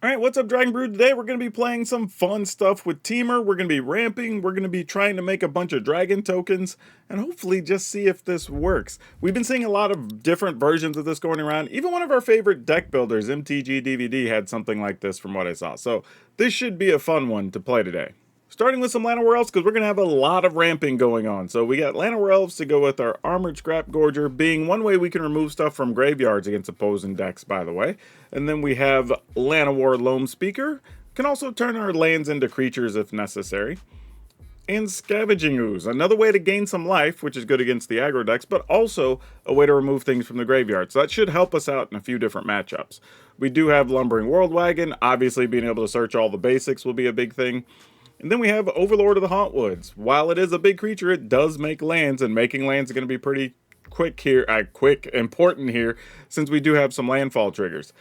Alright, what's up, Dragon Brood? Today we're going to be playing some fun stuff with Temur. We're going to be ramping, we're going to be trying to make a bunch of dragon tokens, and hopefully just see if this works. We've been seeing a lot of different versions of this going around. Even one of our favorite deck builders, MTG DVD, had something like this from what I saw. So this should be a fun one to play today. Starting with some Landfall Elves, because we're going to have a lot of ramping going on. So we got Landfall Elves to go with our Armored Scrap Gorger, being one way we can remove stuff from graveyards against opposing decks, by the way. And then we have Llanowar Loam Speaker. Can also turn our lands into creatures if necessary. And Scavenging Ooze, another way to gain some life, which is good against the aggro decks, but also a way to remove things from the graveyard. So that should help us out in a few different matchups. We do have Lumbering World Wagon. Obviously, being able to search all the basics will be a big thing. And then we have Overlord of the Hauntwoods. While it is a big creature, it does make lands, and making lands is going to be pretty important here, since we do have some landfall triggers.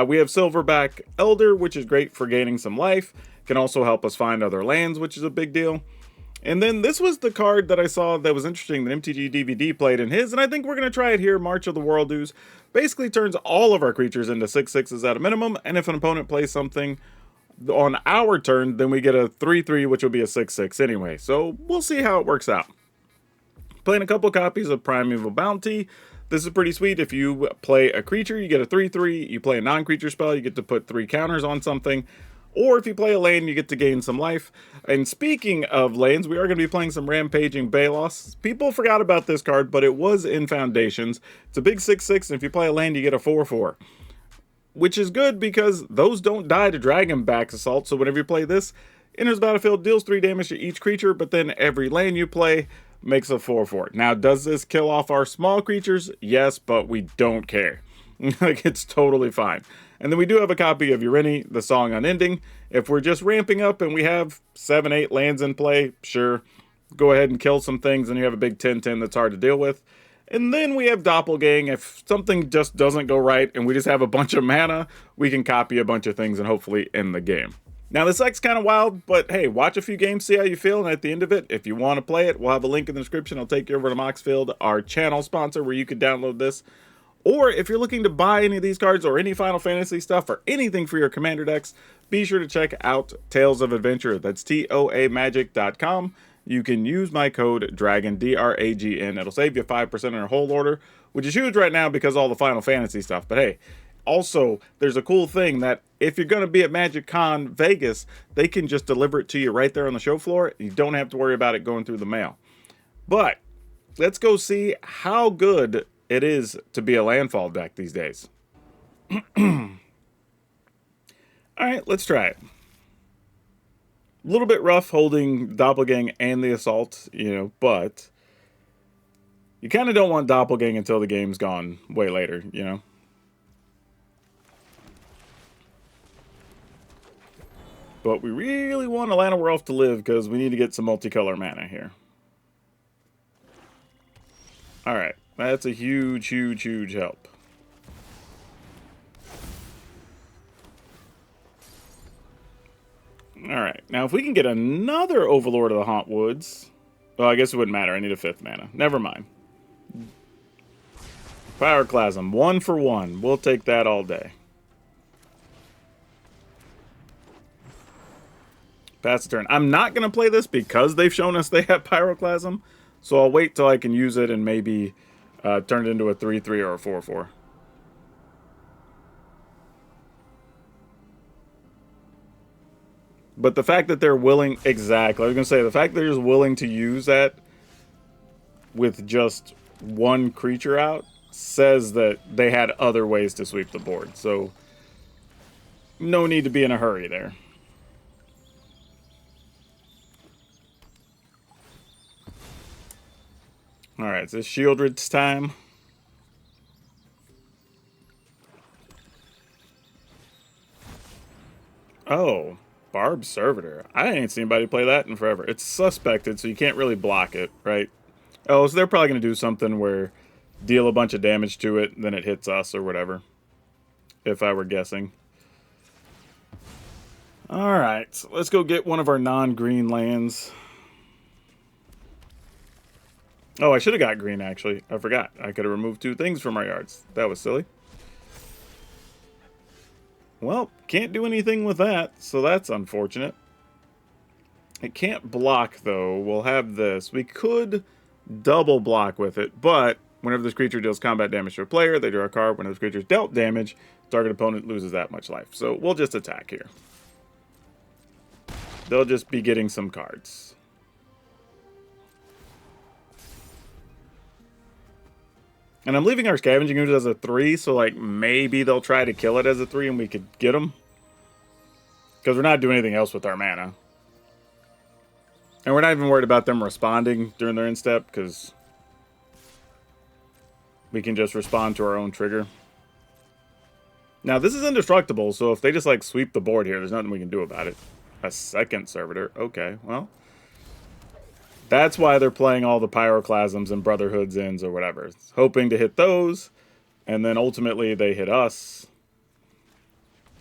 We have Silverback Elder, which is great for gaining some life. Can also help us find other lands, which is a big deal. And then this was the card that I saw that was interesting that MTG DVD played in his, and I think we're going to try it here, March of the World Ooze. Basically turns all of our creatures into 6/6s at a minimum, and if an opponent plays something on our turn, then we get a 3/3, which will be a 6/6 anyway. So we'll see how it works out. Playing a couple copies of Primeval Bounty. This is pretty sweet. If you play a creature, you get a 3/3. You play a non-creature spell, you get to put 3 counters on something. Or if you play a land, you get to gain some life. And speaking of lands, we are going to be playing some Rampaging Balos. People forgot about this card, but it was in Foundations. It's a big 6/6, and if you play a land, you get a 4/4. Which is good because those don't die to Dragonback Assault, so whenever you play this, enters the battlefield, deals 3 damage to each creature, but then every land you play makes a 4/4. Now, does this kill off our small creatures? Yes, but we don't care. Like, it's totally fine. And then we do have a copy of Urini, the Song Unending. If we're just ramping up and we have 7-8 lands in play, sure, go ahead and kill some things and you have a big 10/10 that's hard to deal with. And then we have Doppelgang. If something just doesn't go right and we just have a bunch of mana, we can copy a bunch of things and hopefully end the game. Now, this deck's kind of wild, but hey, watch a few games, see how you feel, and at the end of it, if you want to play it, we'll have a link in the description. I'll take you over to Moxfield, our channel sponsor, where you can download this. Or if you're looking to buy any of these cards or any Final Fantasy stuff or anything for your Commander decks, be sure to check out Tales of Adventure. That's TOAMagic.com. You can use my code DRAGON, DRAGN. It'll save you 5% on your whole order, which is huge right now because of all the Final Fantasy stuff. But hey, also, there's a cool thing that if you're going to be at Magic Con Vegas, they can just deliver it to you right there on the show floor. You don't have to worry about it going through the mail. But let's go see how good it is to be a landfall deck these days. Alright, let's try it. A little bit rough holding Doppelgang and the Assault, but you kind of don't want Doppelgang until the game's gone way later, But we really want a Llanowar Elf to live because we need to get some multicolor mana here. Alright, that's a huge, huge, huge help. Alright, now if we can get another Overlord of the Hauntwoods... Well, I guess it wouldn't matter. I need a 5th mana. Never mind. Pyroclasm, 1 for 1. We'll take that all day. Pass the turn. I'm not going to play this because they've shown us they have Pyroclasm. So I'll wait till I can use it and maybe turn it into a 3/3 or a 4/4. But the fact that they're willing... Exactly. I was going to say, the fact that they're just willing to use that with just one creature out says that they had other ways to sweep the board. So, no need to be in a hurry there. Alright, so Shieldred's time. Oh, Barbed Servitor. I ain't seen anybody play that in forever. It's suspected, so you can't really block it, right? Oh, so they're probably going to do something where deal a bunch of damage to it, then it hits us or whatever. If I were guessing. Alright, so let's go get one of our non-green lands. Oh, I should have got green, actually. I forgot. I could have removed 2 things from our yards. That was silly. Well, can't do anything with that, so that's unfortunate. It can't block, though. We'll have this. We could double block with it, but whenever this creature deals combat damage to a player, they draw a card. Whenever this creature's dealt damage, target opponent loses that much life. So we'll just attack here. They'll just be getting some cards. And I'm leaving our scavenging unit as a 3, so like maybe they'll try to kill it as a 3 and we could get them. Because we're not doing anything else with our mana. And we're not even worried about them responding during their instep, because we can just respond to our own trigger. Now, this is indestructible, so if they just like sweep the board here, there's nothing we can do about it. A second Servitor. Okay, well. That's why they're playing all the Pyroclasms and Brotherhood's Ends or whatever. Hoping to hit those, and then ultimately they hit us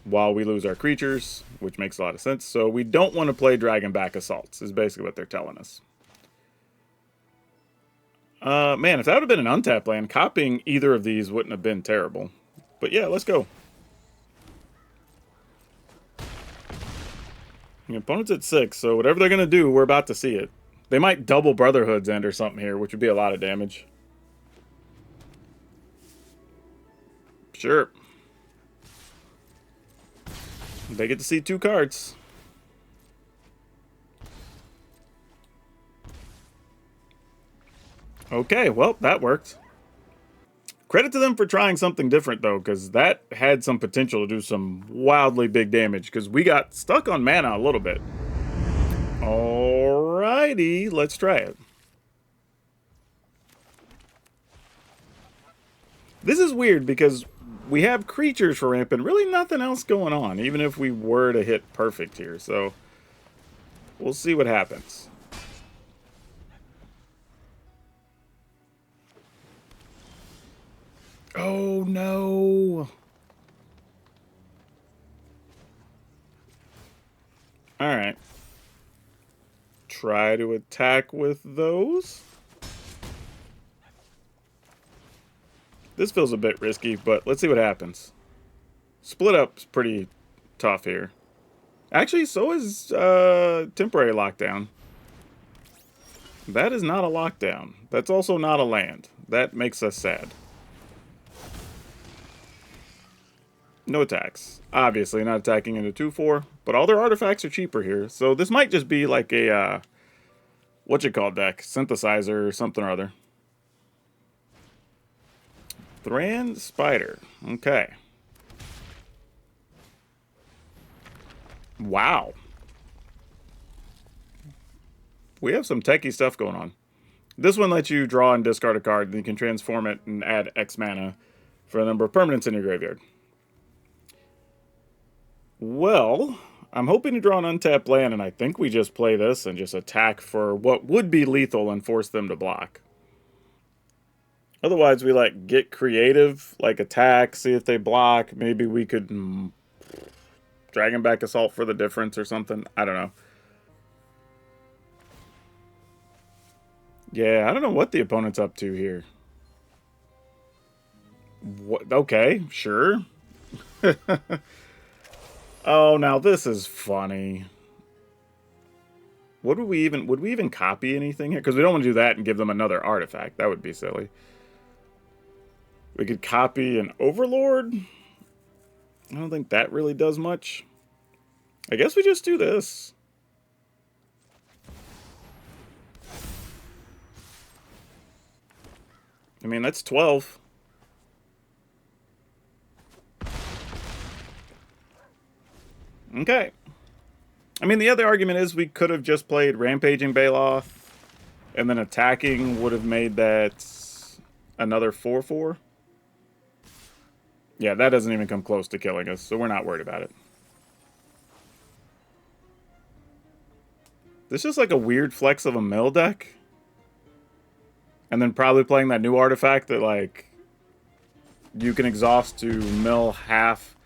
while we lose our creatures, which makes a lot of sense. So we don't want to play Dragonback Assaults, is basically what they're telling us. Man, if that would have been an untapped land, copying either of these wouldn't have been terrible. But yeah, let's go. The opponent's at 6, so whatever they're going to do, we're about to see it. They might double Brotherhood's End or something here, which would be a lot of damage. Sure. They get to see 2 cards. Okay, well, that worked. Credit to them for trying something different, though, because that had some potential to do some wildly big damage, because we got stuck on mana a little bit. Alrighty, let's try it. This is weird, because we have creatures for ramp and really nothing else going on, even if we were to hit perfect here, so we'll see what happens. Oh, no. Alright. Try to attack with those. This feels a bit risky, but let's see what happens. Split up's pretty tough here. Actually, so is temporary lockdown. That is not a lockdown. That's also not a land. That makes us sad. No attacks. Obviously, not attacking into 2/4, but all their artifacts are cheaper here. So this might just be like a, whatchamacallit deck? Synthesizer or something or other. Thran Spider. Okay. Wow. We have some techie stuff going on. This one lets you draw and discard a card, and you can transform it and add X mana for a number of permanents in your graveyard. Well, I'm hoping to draw an untapped land, and I think we just play this and just attack for what would be lethal and force them to block. Otherwise, we like get creative, like attack, see if they block. Maybe we could Dragonback Assault for the difference or something. I don't know. Yeah, I don't know what the opponent's up to here. What? Okay, sure. Oh, now this is funny. Would we even copy anything here? Because we don't want to do that and give them another artifact. That would be silly. We could copy an Overlord. I don't think that really does much. I guess we just do this. I mean, that's 12. Okay. I mean, the other argument is we could have just played Rampaging Baloth, and then attacking would have made that another 4/4. Yeah, that doesn't even come close to killing us, so we're not worried about it. This is like a weird flex of a mill deck. And then probably playing that new artifact that, like, you can exhaust to mill half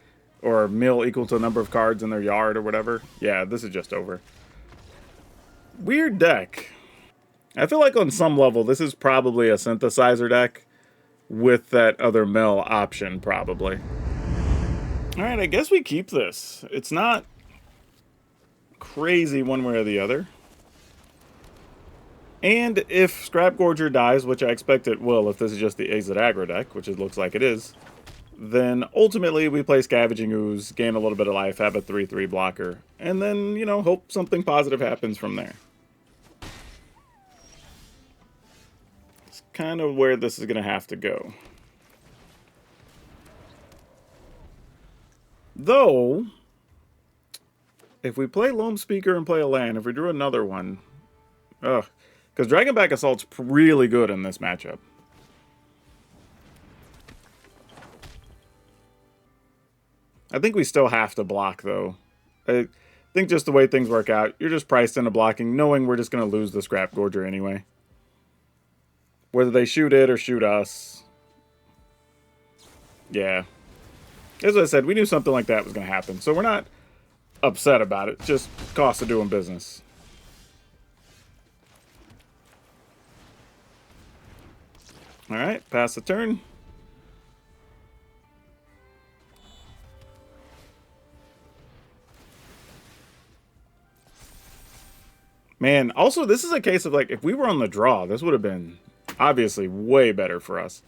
or mill equal to the number of cards in their yard or whatever. Yeah, this is just over. Weird deck. I feel like on some level, this is probably a synthesizer deck with that other mill option, probably. Alright, I guess we keep this. It's not crazy one way or the other. And if Scrap Gorger dies, which I expect it will if this is just the Izzet Aggro deck, which it looks like it is, then ultimately we play Scavenging Ooze, gain a little bit of life, have a 3/3 blocker, and then, you know, hope something positive happens from there. It's kind of where this is going to have to go. Though, if we play Loam Speaker and play a land, if we drew another one, ugh, because Dragonback Assault's really good in this matchup. I think we still have to block, though. I think just the way things work out, you're just priced into blocking, knowing we're just going to lose the Scrap Gorger anyway. Whether they shoot it or shoot us. Yeah. As I said, we knew something like that was going to happen, so we're not upset about it. Just cost of doing business. Alright, pass the turn. Man, also, this is a case of, like, if we were on the draw, this would have been obviously way better for us.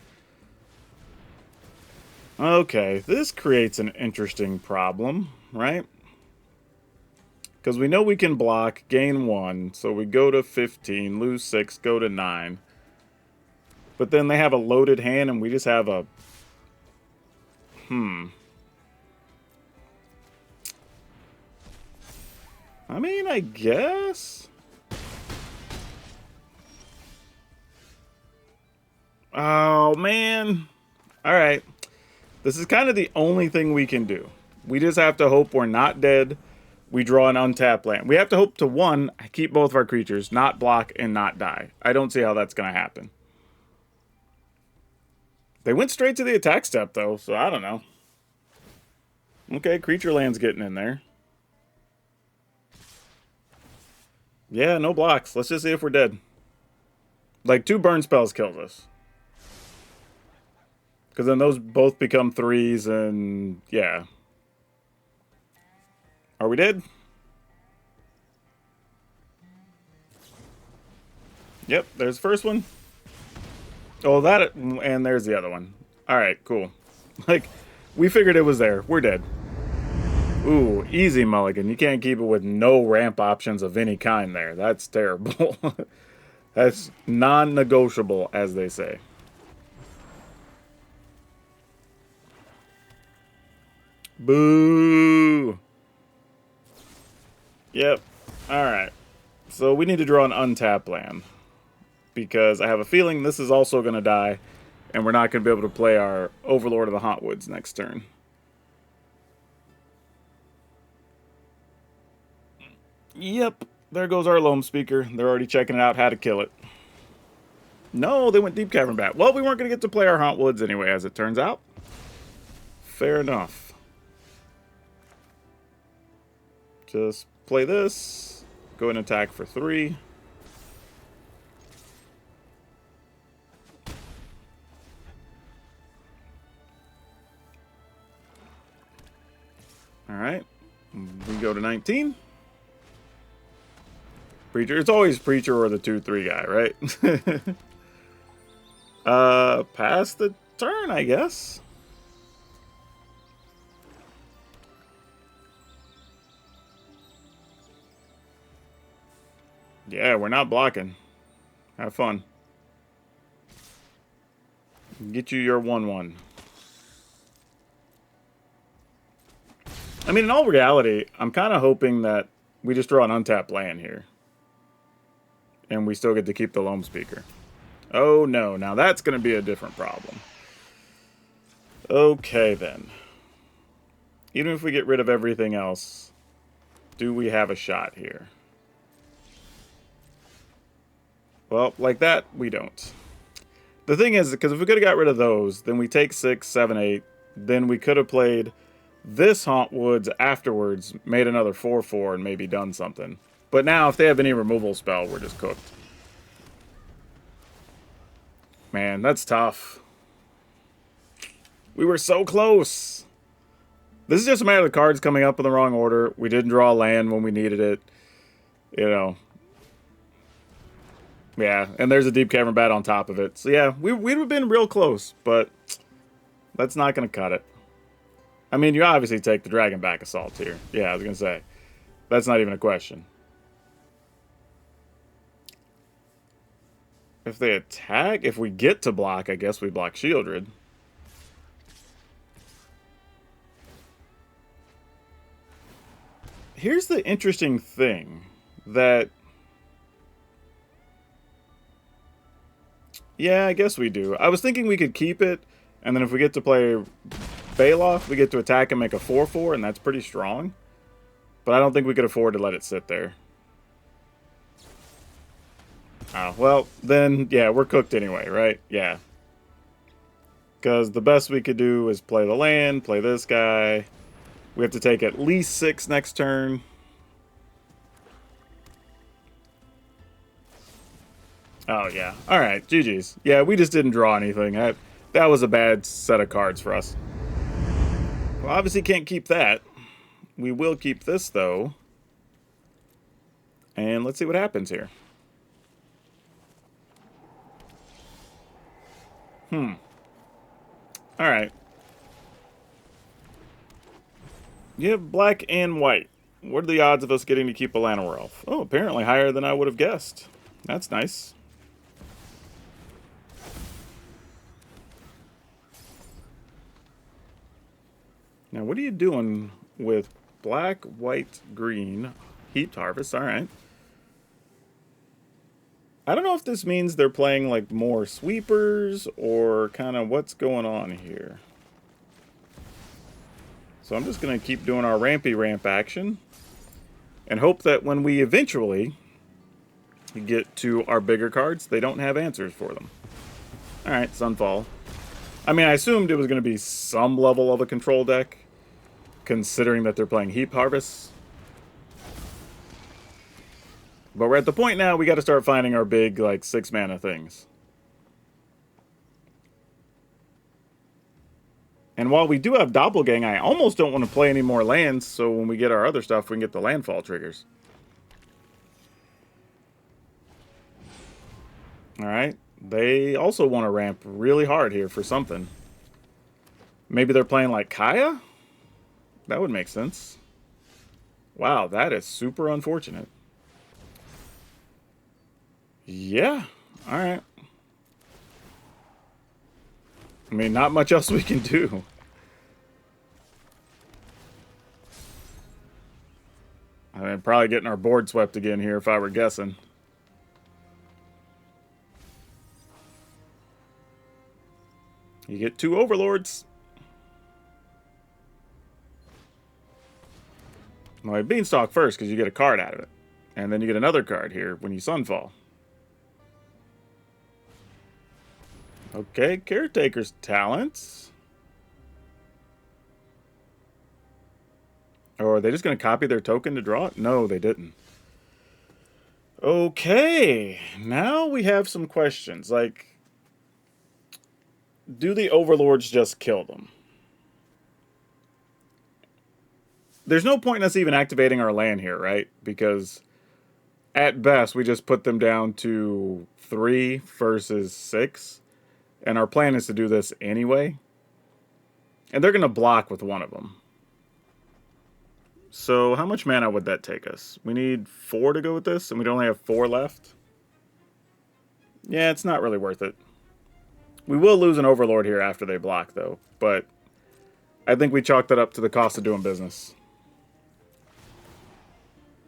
Okay, this creates an interesting problem, right? Because we know we can block, gain 1, so we go to 15, lose 6, go to 9. But then they have a loaded hand, and we just have a... I mean, I guess... Oh, man. Alright. This is kind of the only thing we can do. We just have to hope we're not dead. We draw an untapped land. We have to hope to, one, keep both of our creatures, not block and not die. I don't see how that's going to happen. They went straight to the attack step, though, so I don't know. Okay, creature land's getting in there. Yeah, no blocks. Let's just see if we're dead. Like, 2 burn spells kills us. Because then those both become 3s, and yeah. Are we dead? Yep, there's the first one. Oh, that, and there's the other one. Alright, cool. Like, we figured it was there. We're dead. Ooh, easy mulligan. You can't keep it with no ramp options of any kind there. That's terrible. That's non-negotiable, as they say. Boo! Yep. Alright. So we need to draw an untapped land. Because I have a feeling this is also going to die. And we're not going to be able to play our Overlord of the Hauntwoods next turn. Yep. There goes our Loam Speaker. They're already checking out how to kill it. No, they went Deep Cavern Bat. Well, we weren't going to get to play our Hauntwoods anyway, as it turns out. Fair enough. Just play this. Go and attack for 3. Alright. We go to 19. Preacher. It's always Preacher or the 2/3 guy, right? Pass the turn, I guess. Yeah, we're not blocking. Have fun. Get you your 1/1. I mean, in all reality, I'm kind of hoping that we just draw an untapped land here. And we still get to keep the Loam Speaker. Oh, no. Now that's going to be a different problem. Okay, then. Even if we get rid of everything else, do we have a shot here? Well, like that, we don't. The thing is, because if we could have got rid of those, then we take 6, 7, 8. Then we could have played this Hauntwoods afterwards, made another 4/4, and maybe done something. But now, if they have any removal spell, we're just cooked. Man, that's tough. We were so close. This is just a matter of the cards coming up in the wrong order. We didn't draw land when we needed it. You know. Yeah, and there's a Deep Cavern Bat on top of it. So yeah, we'd have been real close, but that's not going to cut it. I mean, you obviously take the Dragon Back Assault here. Yeah, I was going to say. That's not even a question. If they attack, if we get to block, I guess we block Shieldred. Here's the interesting thing, that... Yeah, I guess we do. I was thinking we could keep it, and then if we get to play Baloth, we get to attack and make a 4/4, and that's pretty strong. But I don't think we could afford to let it sit there. Oh, well, then, yeah, we're cooked anyway, right? Yeah. Because the best we could do is play the land, play this guy. We have to take at least 6 next turn. Oh, yeah. Alright, GG's. Yeah, we just didn't draw anything. That was a bad set of cards for us. Well, obviously can't keep that. We will keep this, though. And let's see what happens here. Alright. You have black and white. What are the odds of us getting to keep a Llanowar Elf? Oh, apparently higher than I would have guessed. That's nice. Now, what are you doing with black, white, green, Heaped Harvest? Alright. I don't know if this means they're playing, like, more sweepers or kind of what's going on here. So I'm just going to keep doing our rampy ramp action and hope that when we eventually get to our bigger cards, they don't have answers for them. Alright, Sunfall. I mean, I assumed it was going to be some level of a control deck, considering that they're playing Heap Harvest. But we're at the point now we got to start finding our big, like, 6-mana things. And while we do have Doppelgang, I almost don't want to play any more lands, so when we get our other stuff, we can get the landfall triggers. Alright. They also want to ramp really hard here for something. Maybe they're playing like Kaya? That would make sense. Wow, that is super unfortunate. Yeah, alright. I mean, not much else we can do. I mean, probably getting our board swept again here if I were guessing. You get 2 Overlords. Well, Beanstalk first because you get a card out of it. And then you get another card here when you Sunfall. Okay, Caretaker's Talents. Or are they just going to copy their token to draw it? No, they didn't. Okay, now we have some questions. Like, do the Overlords just kill them? There's no point in us even activating our land here, right? Because at best, we just put them down to 3 versus 6. And our plan is to do this anyway. And they're going to block with one of them. So how much mana would that take us? We need 4 to go with this, and we'd only have 4 left. Yeah, it's not really worth it. We will lose an Overlord here after they block, though. But I think we chalked that up to the cost of doing business.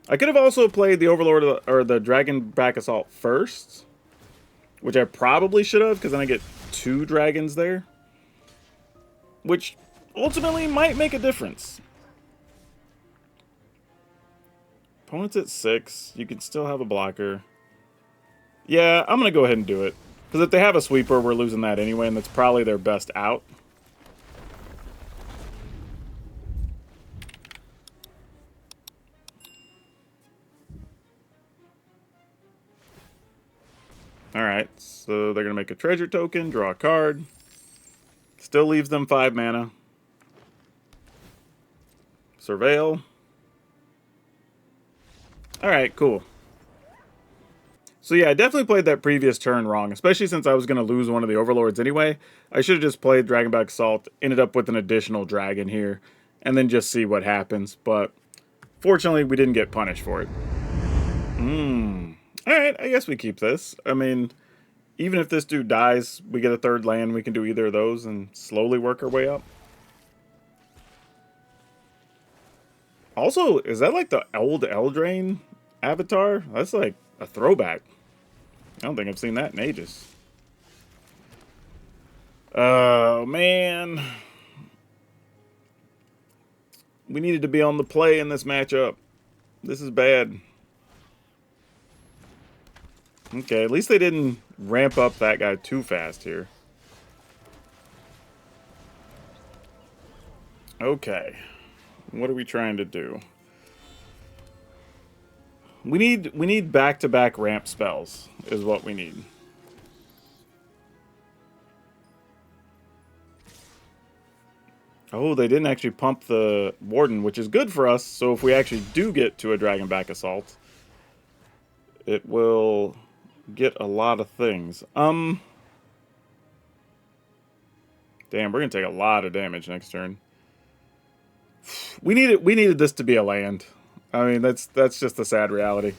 I could have also played the Overlord or the Dragon Back Assault first, which I probably should have, because then I get 2 dragons there, which ultimately might make a difference. Opponent's at 6. You can still have a blocker. Yeah, I'm going to go ahead and do it. Because if they have a sweeper, we're losing that anyway, and that's probably their best out. Alright, so they're going to make a treasure token, draw a card. Still leaves them 5 mana. Surveil. Alright, cool. So yeah, I definitely played that previous turn wrong, especially since I was going to lose one of the Overlords anyway. I should have just played Dragonback Assault, ended up with an additional dragon here, and then just see what happens. But fortunately, we didn't get punished for it. Alright, I guess we keep this. I mean, even if this dude dies, we get a third land, we can do either of those and slowly work our way up. Also, is that like the old Eldraine avatar? That's like a throwback. I don't think I've seen that in ages. Oh, man. We needed to be on the play in this matchup. This is bad. Okay, at least they didn't ramp up that guy too fast here. Okay. What are we trying to do? We need back-to-back ramp spells is what we need. Oh, they didn't actually pump the Warden, which is good for us. So if we actually do get to a Dragonback Assault, it will get a lot of things. Damn, we're gonna take a lot of damage next turn. We needed this to be a land. I mean, that's just the sad reality.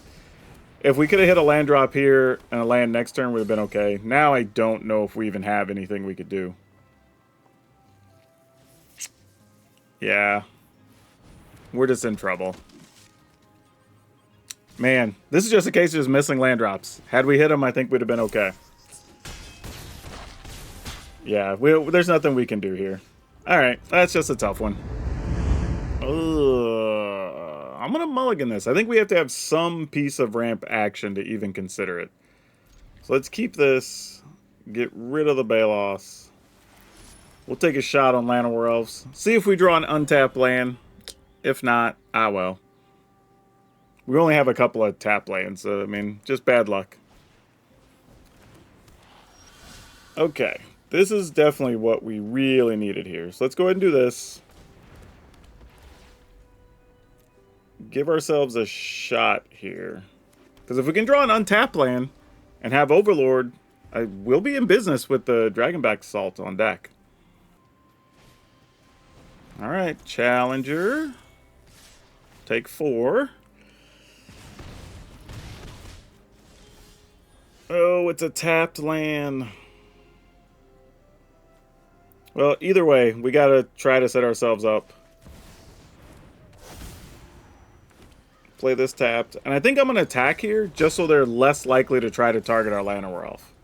If we could have hit a land drop here and a land next turn, would have been okay. Now I don't know if we even have anything we could do. Yeah. We're just in trouble. Man, this is just a case of just missing land drops. Had we hit them, I think we'd have been okay. Yeah, there's nothing we can do here. Alright, that's just a tough one. I'm going to mulligan this. I think we have to have some piece of ramp action to even consider it. So let's keep this. Get rid of the Balos. We'll take a shot on Llanowar Elves. See if we draw an untapped land. If not, ah well. We only have a couple of tap lands, so I mean, just bad luck. Okay, this is definitely what we really needed here. So let's go ahead and do this. Give ourselves a shot here. Because if we can draw an untapped land and have Overlord, I will be in business with the Dragonback Assault on deck. Alright, Challenger. Take 4. Oh, it's a tapped land. Well, either way, we gotta try to set ourselves up. Play this tapped. And I think I'm going to attack here just so they're less likely to try to target our Llanowar Elf.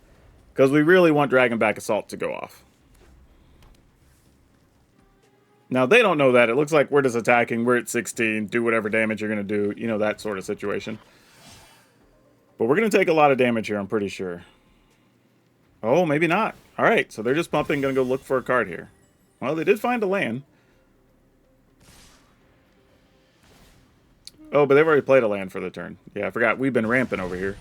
Because we really want Dragonback Assault to go off. Now, they don't know that. It looks like we're just attacking. We're at 16. Do whatever damage you're going to do. You know, that sort of situation. But we're going to take a lot of damage here, I'm pretty sure. Oh, maybe not. Alright, so they're just pumping. Going to go look for a card here. Well, they did find a land. Oh, but they've already played a land for the turn. Yeah, I forgot. We've been ramping over here.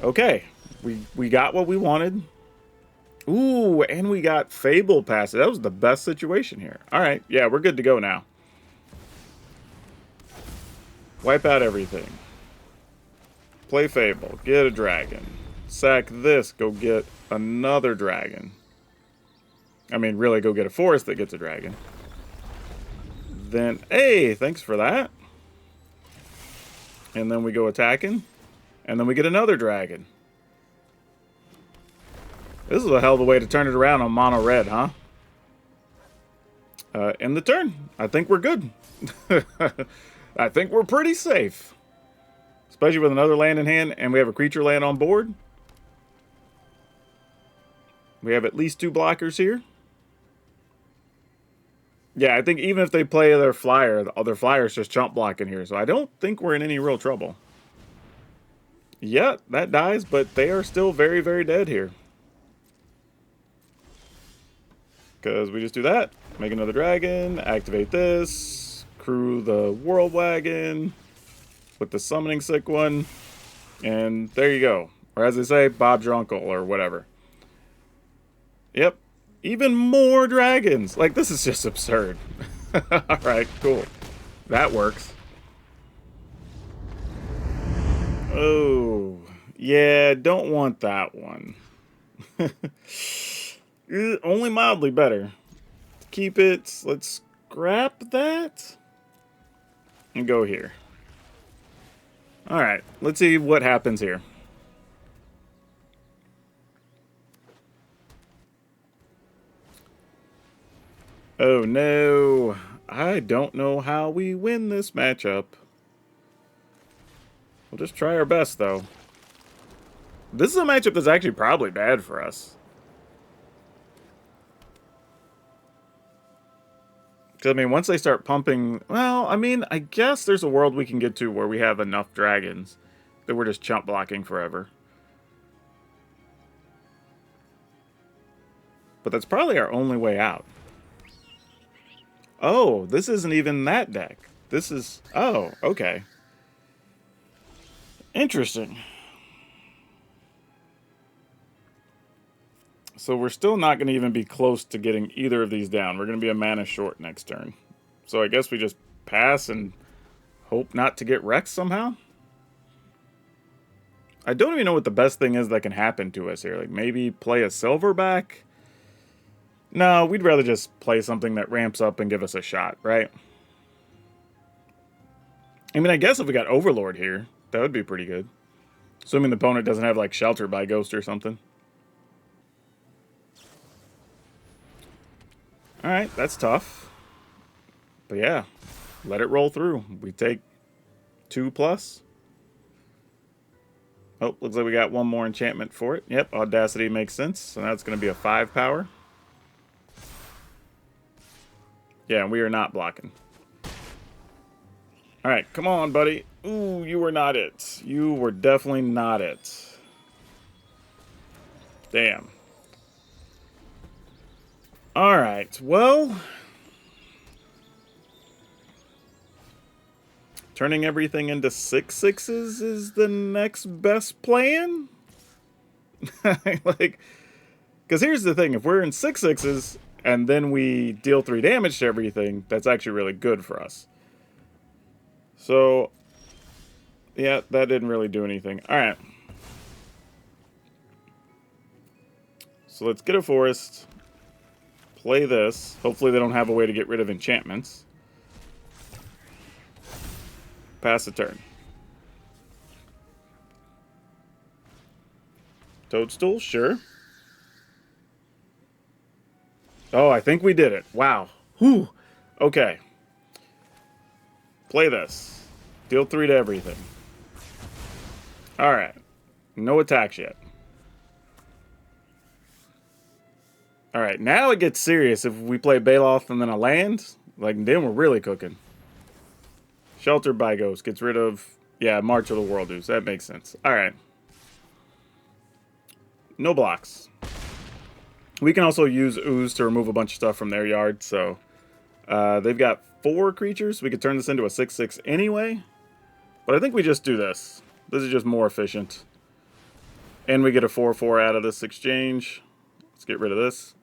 Okay. We got what we wanted. Ooh, and we got Fable Passage. That was the best situation here. Alright, yeah, we're good to go now. Wipe out everything. Play Fable. Get a dragon. Sack this. Go get another dragon. I mean, really, go get a forest that gets a dragon. Then, hey, thanks for that. And then we go attacking. And then we get another dragon. This is a hell of a way to turn it around on mono red, huh? End the turn. I think we're good. I think we're pretty safe. Especially with another land in hand and we have a creature land on board. We have at least 2 blockers here. Yeah, I think even if they play their flyer, the other flyer's just chump blocking here. So I don't think we're in any real trouble. Yeah, that dies, but they are still very, very dead here. Because we just do that. Make another dragon. Activate this. Crew the World Wagon. With the Summoning Sick one. And there you go. Or as they say, Bob's your uncle or whatever. Yep. Even more dragons. Like, this is just absurd. Alright, cool. That works. Oh, yeah, don't want that one. Only mildly better. Keep it. Let's scrap that. And go here. Alright, let's see what happens here. Oh no. I don't know how we win this matchup. We'll just try our best, though. This is a matchup that's actually probably bad for us. Because, I mean, once they start pumping... Well, I mean, I guess there's a world we can get to where we have enough dragons that we're just chump blocking forever. But that's probably our only way out. Oh, this isn't even that deck. This is... Oh, okay. Interesting. So we're still not going to even be close to getting either of these down. We're going to be a mana short next turn. So I guess we just pass and hope not to get wrecked somehow. I don't even know what the best thing is that can happen to us here. Like maybe play a silverback? No, we'd rather just play something that ramps up and give us a shot, right? I mean, I guess if we got Overlord here, that would be pretty good. Assuming the opponent doesn't have like Shelter by Ghost or something. Alright, that's tough. But yeah, let it roll through. We take 2+. Oh, looks like we got one more enchantment for it. Yep, Audacity makes sense. So now it's going to be a 5 power. Yeah, we are not blocking. Alright, come on, buddy. Ooh, you were not it. You were definitely not it. Damn. Alright, well... Turning everything into 6/6s is the next best plan? Like... Because here's the thing, if we're in 6/6s, and then we deal 3 damage to everything, that's actually really good for us. So... Yeah, that didn't really do anything. Alright. So let's get a forest... Play this. Hopefully they don't have a way to get rid of enchantments. Pass the turn. Toadstool, sure. Oh, I think we did it. Wow. Whew. Okay. Play this. Deal 3 to everything. Alright. No attacks yet. Alright, now it gets serious. If we play Baloth and then a land, like, then we're really cooking. Shelter by Ghost gets rid of... Yeah, March of the World Ooze. That makes sense. Alright. No blocks. We can also use Ooze to remove a bunch of stuff from their yard, so... they've got 4 creatures. We could turn this into a 6/6 anyway. But I think we just do this. This is just more efficient. And we get a 4/4 out of this exchange. Let's get rid of this.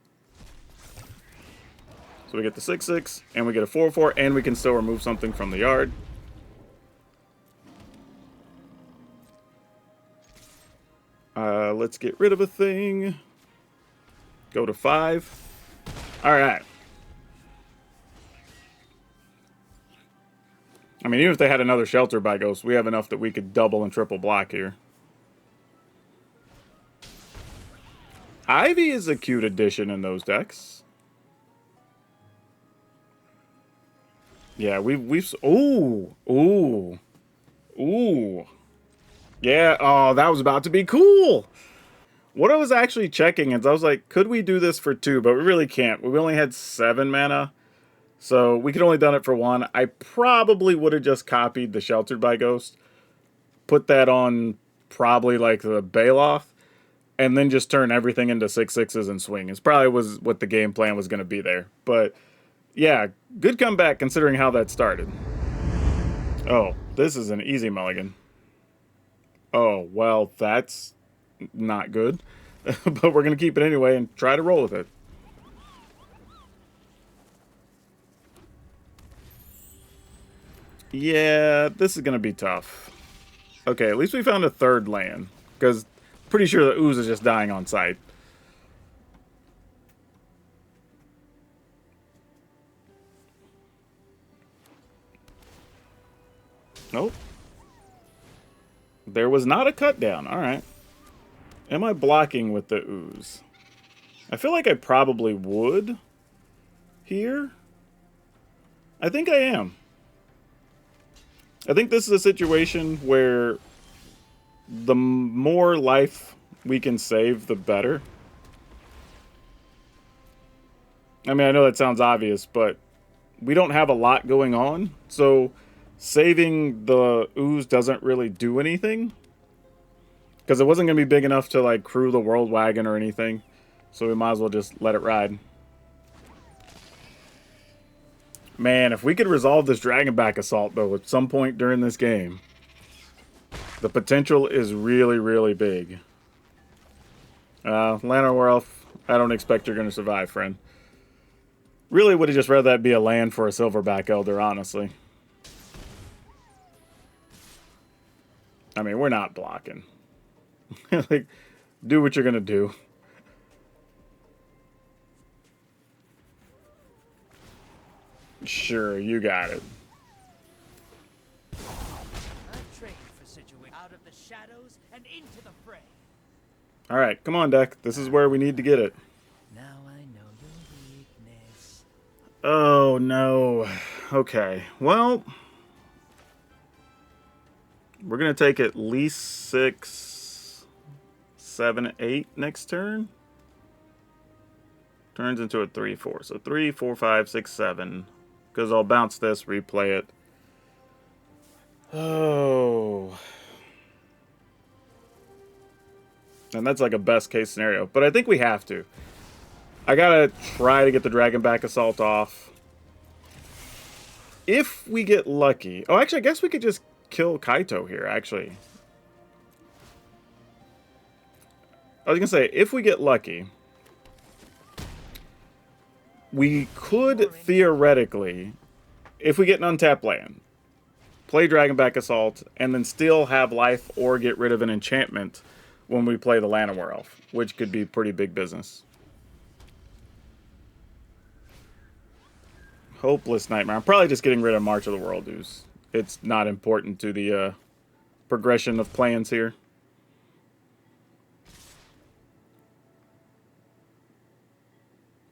So we get the 6/6, and we get a 4/4, and we can still remove something from the yard. Let's get rid of a thing. Go to 5. Alright. I mean, even if they had another Shelter by Ghost, we have enough that we could double and triple block here. Ivy is a cute addition in those decks. Yeah, we've ooh. Yeah, oh, that was about to be cool. What I was actually checking is I was like, could we do this for 2? But we really can't. We only had 7 mana. So we could only done it for 1. I probably would have just copied the Sheltered by Ghost. Put that on probably like the Baloth. And then just turn everything into 6/6s and swing. It's probably was what the game plan was going to be there. But yeah, good comeback considering how that started. Oh, this is an easy mulligan. Oh, well, that's not good. But we're going to keep it anyway and try to roll with it. Yeah, this is going to be tough. Okay, at least we found a third land. Because pretty sure the ooze is just dying on sight. Nope. There was not a cut down. Alright. Am I blocking with the ooze? I feel like I probably would here. I think I am. I think this is a situation where the more life we can save, the better. I mean, I know that sounds obvious, but we don't have a lot going on, so saving the ooze doesn't really do anything. Because it wasn't going to be big enough to, like, crew the world wagon or anything. So we might as well just let it ride. Man, if we could resolve this Dragonback Assault, though, at some point during this game, the potential is really, really big. Lantern Werewolf, I don't expect you're going to survive, friend. Really would have just rather that be a land for a Silverback Elder, honestly. I mean, we're not blocking. Like, do what you're going to do. Sure, you got it. All right, come on, deck. This is where we need to get it. Now I know your weakness. Oh, no. Okay, well, we're going to take at least 6, 7, 8 next turn. Turns into a 3, 4. So 3, 4, 5, 6, 7. Because I'll bounce this, replay it. Oh. And that's like a best case scenario. But I think we have to. I gotta try to get the Dragonback Assault off. If we get lucky. Oh, actually, I guess we could just kill Kaito here, actually. I was gonna say, if we get lucky, we could theoretically, if we get an untapped land, play Dragonback Assault, and then still have life or get rid of an enchantment when we play the Lantern Werewolf, which could be pretty big business. Hopeless Nightmare. I'm probably just getting rid of March of the World Ooze. It's not important to the progression of plans here.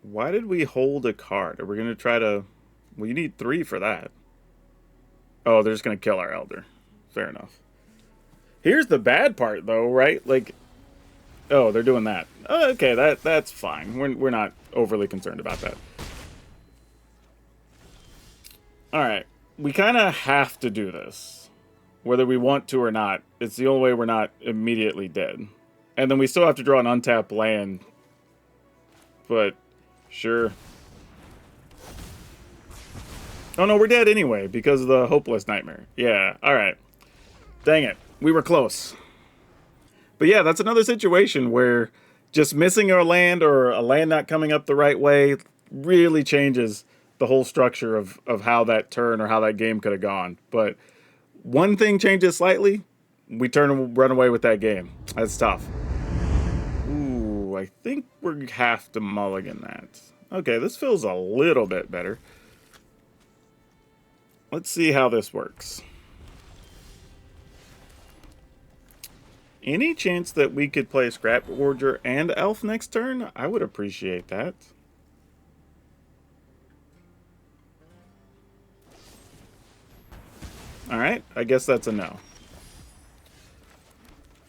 Why did we hold a card? Are we going to try to... Well, you need 3 for that. Oh, they're just going to kill our Elder. Fair enough. Here's the bad part, though, right? Like, oh, they're doing that. Okay, that's fine. We're not overly concerned about that. Alright, we kind of have to do this. Whether we want to or not. It's the only way we're not immediately dead. And then we still have to draw an untapped land. But, sure. Oh no, we're dead anyway, because of the Hopeless Nightmare. Yeah, alright. Dang it, we were close. But yeah, that's another situation where just missing a land or a land not coming up the right way really changes the whole structure of how that turn or how that game could have gone. But one thing changes slightly, we turn and run away with that game. That's tough. Ooh, I think we have to mulligan that. Okay, this feels a little bit better. Let's see how this works. Any chance that we could play Scrap Orger and Elf next turn? I would appreciate that. Alright, I guess that's a no.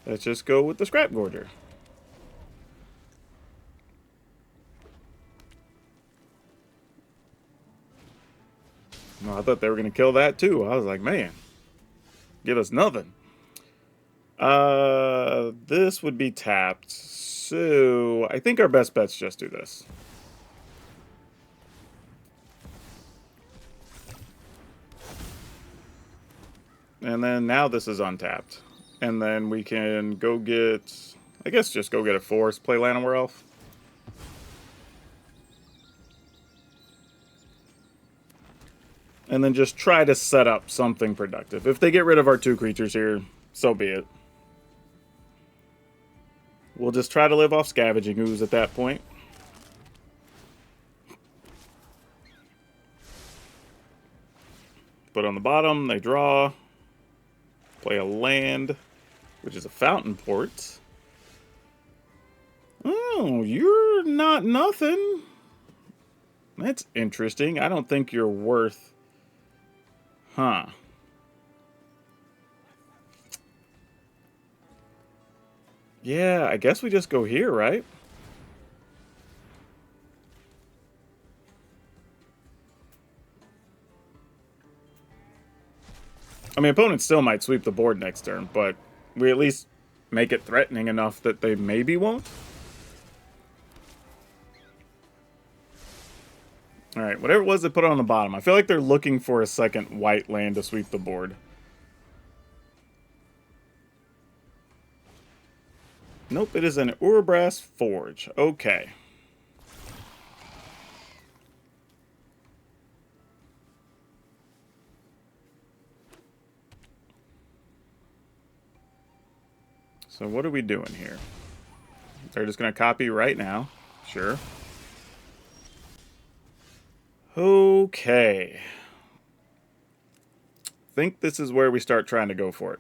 Let's just go with the Scrap Gorger. No, I thought they were going to kill that too. I was like, man, give us nothing. This would be tapped. So, I think our best bet's just do this. And then now this is untapped. And then we can go get... I guess just go get a force, play Lantern Werewolf. And then just try to set up something productive. If they get rid of our 2 creatures here, so be it. We'll just try to live off Scavenging Ooze at that point. Put on the bottom, they draw. Play a land, which is a Fountain Port. Oh, you're not nothing. That's interesting. I don't think you're worth... Huh. Yeah, I guess we just go here, right? I mean, opponents still might sweep the board next turn, but we at least make it threatening enough that they maybe won't. Alright, whatever it was they put on the bottom. I feel like they're looking for a second white land to sweep the board. Nope, it is an Urbrass Forge. Okay. So what are we doing here? They're just going to copy right now. Sure. Okay. Think this is where we start trying to go for it.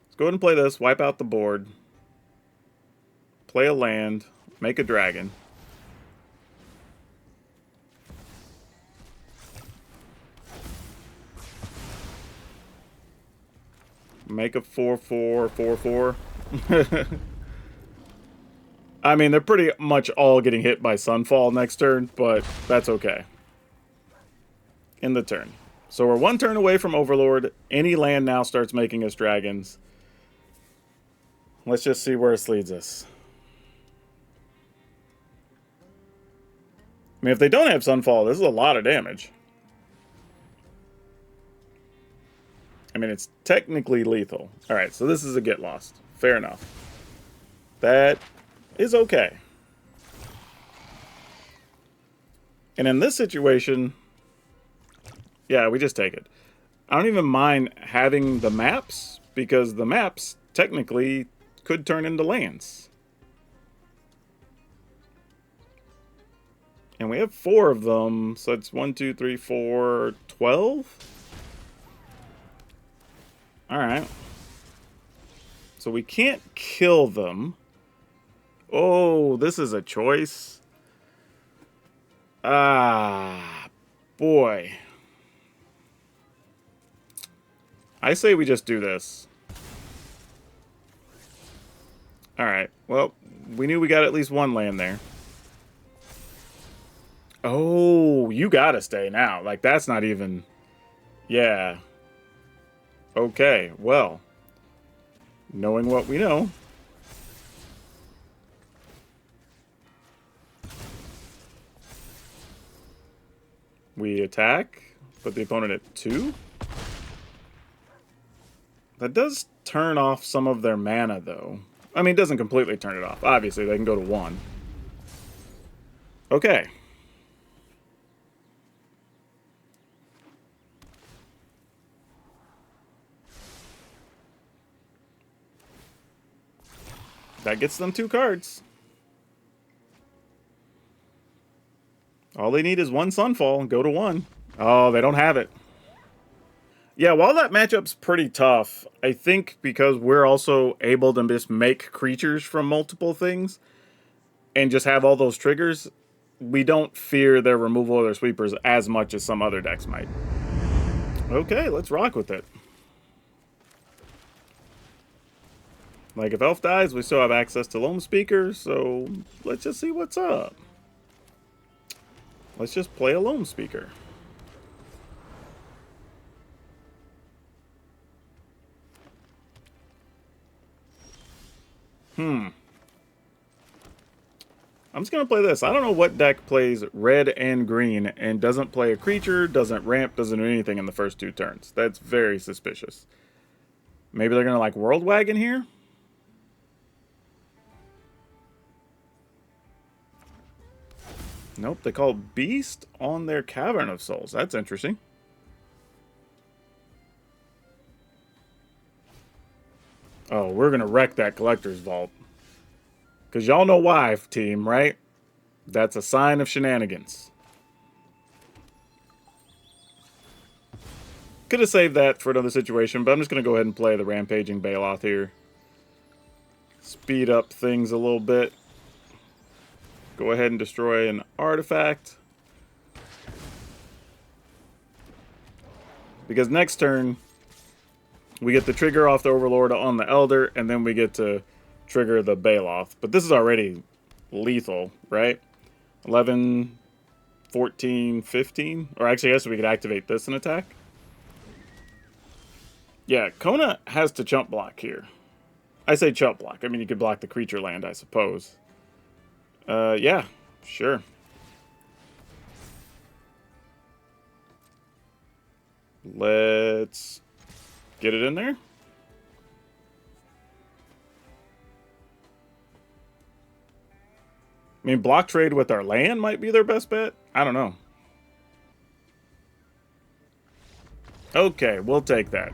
Let's go ahead and play this. Wipe out the board. Play a land. Make a dragon. Make a 4/4, 4/4. I mean, they're pretty much all getting hit by Sunfall next turn, but that's okay. In the turn. So we're 1 turn away from Overlord. Any land now starts making us dragons. Let's just see where this leads us. I mean, if they don't have Sunfall, this is a lot of damage. I mean, it's technically lethal. Alright, so this is a get lost. Fair enough. That is okay. And in this situation, yeah, we just take it. I don't even mind having the maps, because the maps technically could turn into lands. And we have 4 of them, so it's 1, 2, 3, 4, 12? Alright. So we can't kill them. Oh, this is a choice. Ah, boy. I say we just do this. Alright, well, we knew we got at least 1 land there. Oh, you gotta stay now. Like, that's not even... Yeah. Okay, well. Knowing what we know. We attack, put the opponent at 2. That does turn off some of their mana, though. I mean, it doesn't completely turn it off. Obviously, they can go to 1. Okay. That gets them 2 cards. All they need is 1 Sunfall and go to 1. Oh, they don't have it. Yeah, while that matchup's pretty tough, I think because we're also able to just make creatures from multiple things and just have all those triggers, we don't fear their removal of their sweepers as much as some other decks might. Okay, let's rock with it. Like, if Elf dies, we still have access to Loam Speaker, so let's just see what's up. Let's just play a Loam Speaker. I'm just going to play this. I don't know what deck plays red and green and doesn't play a creature, doesn't ramp, doesn't do anything in the first 2 turns. That's very suspicious. Maybe they're going to, like, World Wagon here? Nope, they call Beast on their Cavern of Souls. That's interesting. Oh, we're going to wreck that Collector's Vault. Because y'all know why, team, right? That's a sign of shenanigans. Could have saved that for another situation, but I'm just going to go ahead and play the Rampaging Baloth here. Speed up things a little bit. Go ahead and destroy an artifact. Because next turn, we get the trigger off the Overlord on the Elder, and then we get to trigger the Baloth. But this is already lethal, right? 11, 14, 15? Or actually, I guess we could activate this and attack. Yeah, Kona has to chump block here. I say chump block. I mean, you could block the creature land, I suppose. Yeah, sure. Let's get it in there. I mean, block trade with our land might be their best bet. I don't know. Okay, we'll take that.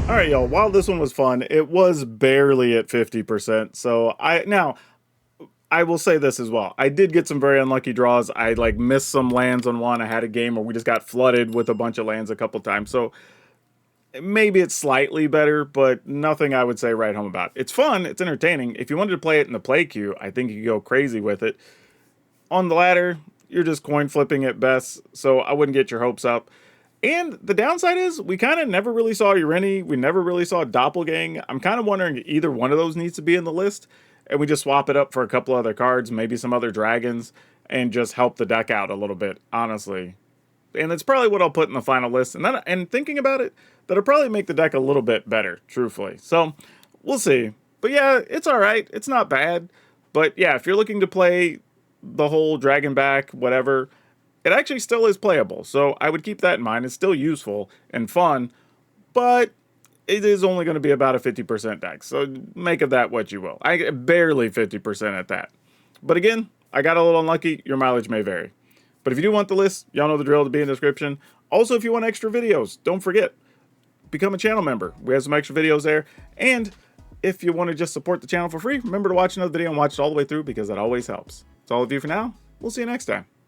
Alright, y'all, while this one was fun, it was barely at 50%. So, I will say this as well. I did get some very unlucky draws. I, like, missed some lands on one. I had a game where we just got flooded with a bunch of lands a couple times. So, maybe it's slightly better, but nothing I would say right home about. It's fun. It's entertaining. If you wanted to play it in the play queue, I think you could go crazy with it. On the ladder, you're just coin flipping at best, so I wouldn't get your hopes up. And the downside is, we kind of never really saw Urini. We never really saw Doppelgang. I'm kind of wondering either one of those needs to be in the list, and we just swap it up for a couple other cards, maybe some other dragons, and just help the deck out a little bit, honestly. And it's probably what I'll put in the final list. And thinking about it, that'll probably make the deck a little bit better, truthfully. So, we'll see. But yeah, it's alright. It's not bad. But yeah, if you're looking to play the whole dragon back, whatever, it actually still is playable. So I would keep that in mind. It's still useful and fun, but it is only going to be about a 50% deck. So make of that what you will. I get barely 50% at that. But again, I got a little unlucky. Your mileage may vary. But if you do want the list, y'all know the drill to be in the description. Also, if you want extra videos, don't forget, become a channel member. We have some extra videos there. And if you want to just support the channel for free, remember to watch another video and watch it all the way through because that always helps. That's all of you for now. We'll see you next time.